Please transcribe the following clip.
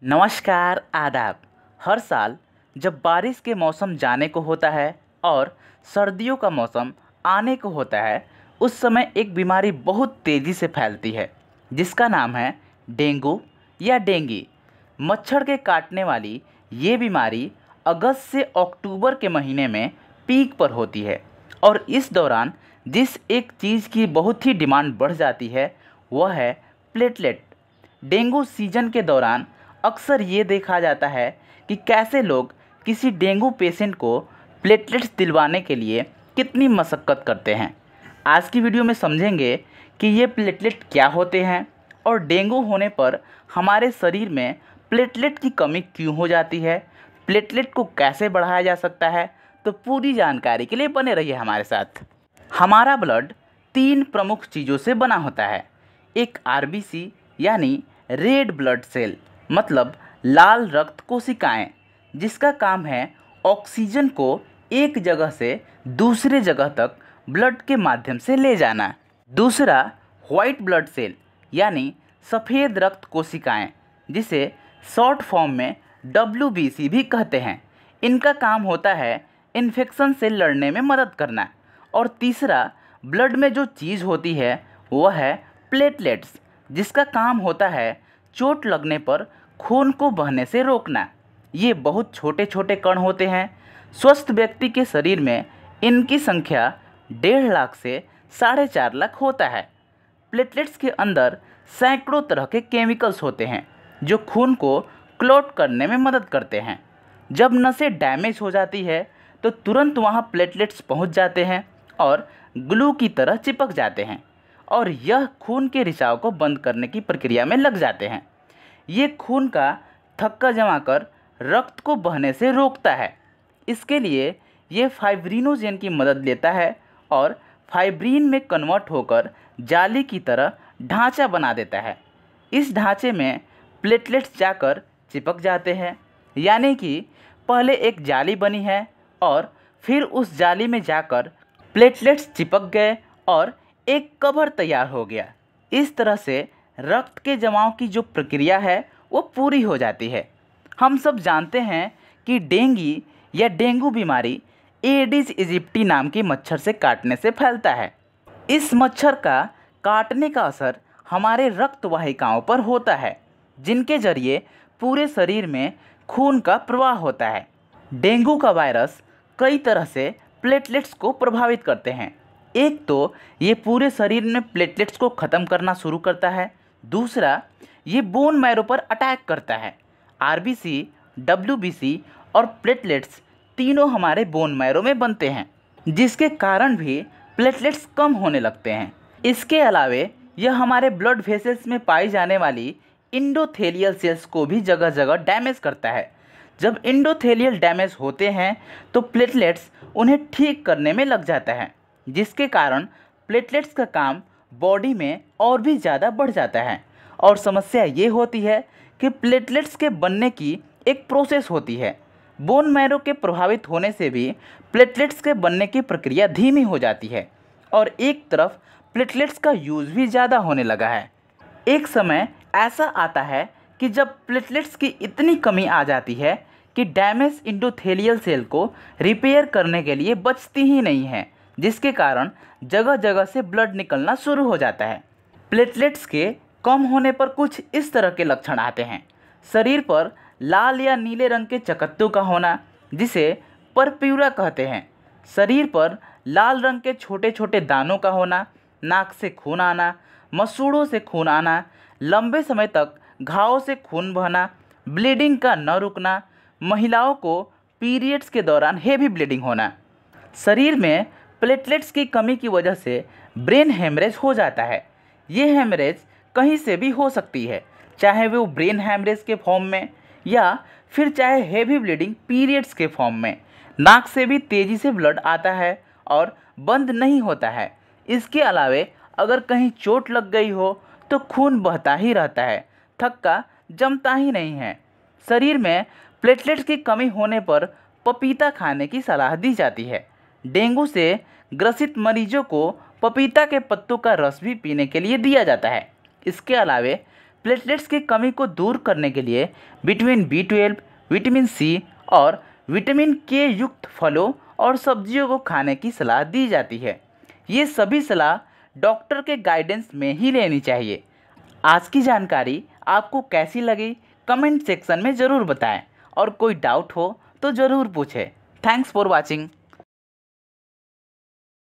नमस्कार आदाब। हर साल जब बारिश के मौसम जाने को होता है और सर्दियों का मौसम आने को होता है, उस समय एक बीमारी बहुत तेज़ी से फैलती है जिसका नाम है डेंगू या डेंगी। मच्छर के काटने वाली ये बीमारी अगस्त से अक्टूबर के महीने में पीक पर होती है और इस दौरान जिस एक चीज़ की बहुत ही डिमांड बढ़ जाती है वह है प्लेटलेट। डेंगू सीजन के दौरान अक्सर ये देखा जाता है कि कैसे लोग किसी डेंगू पेशेंट को प्लेटलेट्स दिलवाने के लिए कितनी मशक्क़त करते हैं। आज की वीडियो में समझेंगे कि ये प्लेटलेट क्या होते हैं और डेंगू होने पर हमारे शरीर में प्लेटलेट की कमी क्यों हो जाती है, प्लेटलेट को कैसे बढ़ाया जा सकता है। तो पूरी जानकारी के लिए बने रहिए हमारे साथ। हमारा ब्लड 3 प्रमुख चीज़ों से बना होता है। एक आरबीसी यानी रेड ब्लड सेल मतलब लाल रक्त कोशिकाएं, जिसका काम है ऑक्सीजन को एक जगह से दूसरे जगह तक ब्लड के माध्यम से ले जाना। दूसरा वाइट ब्लड सेल यानी सफ़ेद रक्त कोशिकाएं, जिसे शॉर्ट फॉर्म में WBC भी कहते हैं। इनका काम होता है इन्फेक्शन से लड़ने में मदद करना। और तीसरा ब्लड में जो चीज़ होती है वह है प्लेटलेट्स, जिसका काम होता है चोट लगने पर खून को बहने से रोकना। ये बहुत छोटे छोटे कण होते हैं। स्वस्थ व्यक्ति के शरीर में इनकी संख्या 1.5 लाख से 4.5 लाख होता है। प्लेटलेट्स के अंदर सैकड़ों तरह के केमिकल्स होते हैं जो खून को क्लॉट करने में मदद करते हैं। जब नसें डैमेज हो जाती है तो तुरंत वहाँ प्लेटलेट्स पहुँच जाते हैं और ग्लू की तरह चिपक जाते हैं और यह खून के रिसाव को बंद करने की प्रक्रिया में लग जाते हैं। ये खून का थक्का जमा कर रक्त को बहने से रोकता है। इसके लिए ये फाइब्रिनोजेन की मदद लेता है और फाइब्रिन में कन्वर्ट होकर जाली की तरह ढांचा बना देता है। इस ढांचे में प्लेटलेट्स जाकर चिपक जाते हैं, यानी कि पहले एक जाली बनी है और फिर उस जाली में जाकर प्लेटलेट्स चिपक गए और एक कवर तैयार हो गया। इस तरह से रक्त के जमाव की जो प्रक्रिया है वो पूरी हो जाती है। हम सब जानते हैं कि डेंगी या डेंगू बीमारी एडिस इजिप्टी नाम के मच्छर से काटने से फैलता है। इस मच्छर का काटने का असर हमारे रक्त वाहिकाओं पर होता है, जिनके जरिए पूरे शरीर में खून का प्रवाह होता है। डेंगू का वायरस कई तरह से प्लेटलेट्स को प्रभावित करते हैं। एक तो ये पूरे शरीर में प्लेटलेट्स को ख़त्म करना शुरू करता है। दूसरा, ये बोन मैरो पर अटैक करता है। आरबीसी, WBC और प्लेटलेट्स तीनों हमारे बोन मैरो में बनते हैं, जिसके कारण भी प्लेटलेट्स कम होने लगते हैं। इसके अलावे यह हमारे ब्लड वेसल्स में पाई जाने वाली इंडोथेलियल सेल्स को भी जगह जगह डैमेज करता है। जब इंडोथेलियल डैमेज होते हैं तो प्लेटलेट्स उन्हें ठीक करने में लग जाता है, जिसके कारण प्लेटलेट्स का काम बॉडी में और भी ज़्यादा बढ़ जाता है। और समस्या ये होती है कि प्लेटलेट्स के बनने की एक प्रोसेस होती है। बोन मैरो के प्रभावित होने से भी प्लेटलेट्स के बनने की प्रक्रिया धीमी हो जाती है और एक तरफ प्लेटलेट्स का यूज़ भी ज़्यादा होने लगा है। एक समय ऐसा आता है कि जब प्लेटलेट्स की इतनी कमी आ जाती है कि डैमेज इंडोथेलियल सेल को रिपेयर करने के लिए बचती ही नहीं है, जिसके कारण जगह जगह से ब्लड निकलना शुरू हो जाता है। प्लेटलेट्स के कम होने पर कुछ इस तरह के लक्षण आते हैं। शरीर पर लाल या नीले रंग के चकत्तों का होना, जिसे परप्यूरा कहते हैं। शरीर पर लाल रंग के छोटे छोटे दानों का होना, नाक से खून आना, मसूड़ों से खून आना, लंबे समय तक घावों से खून बहना, ब्लीडिंग का न रुकना, महिलाओं को पीरियड्स के दौरान हेवी ब्लीडिंग होना। शरीर में प्लेटलेट्स की कमी की वजह से ब्रेन हेमरेज हो जाता है। ये हेमरेज कहीं से भी हो सकती है, चाहे वो ब्रेन हेमरेज के फॉर्म में या फिर चाहे हेवी ब्लीडिंग पीरियड्स के फॉर्म में। नाक से भी तेज़ी से ब्लड आता है और बंद नहीं होता है। इसके अलावे अगर कहीं चोट लग गई हो तो खून बहता ही रहता है, थक्का जमता ही नहीं है। शरीर में प्लेटलेट्स की कमी होने पर पपीता खाने की सलाह दी जाती है। डेंगू से ग्रसित मरीजों को पपीता के पत्तों का रस भी पीने के लिए दिया जाता है। इसके अलावे प्लेटलेट्स की कमी को दूर करने के लिए विटामिन B12, विटामिन C और विटामिन K युक्त फलों और सब्जियों को खाने की सलाह दी जाती है। ये सभी सलाह डॉक्टर के गाइडेंस में ही लेनी चाहिए। आज की जानकारी आपको कैसी लगी कमेंट सेक्शन में ज़रूर बताएं और कोई डाउट हो तो ज़रूर पूछें। Thanks for watching.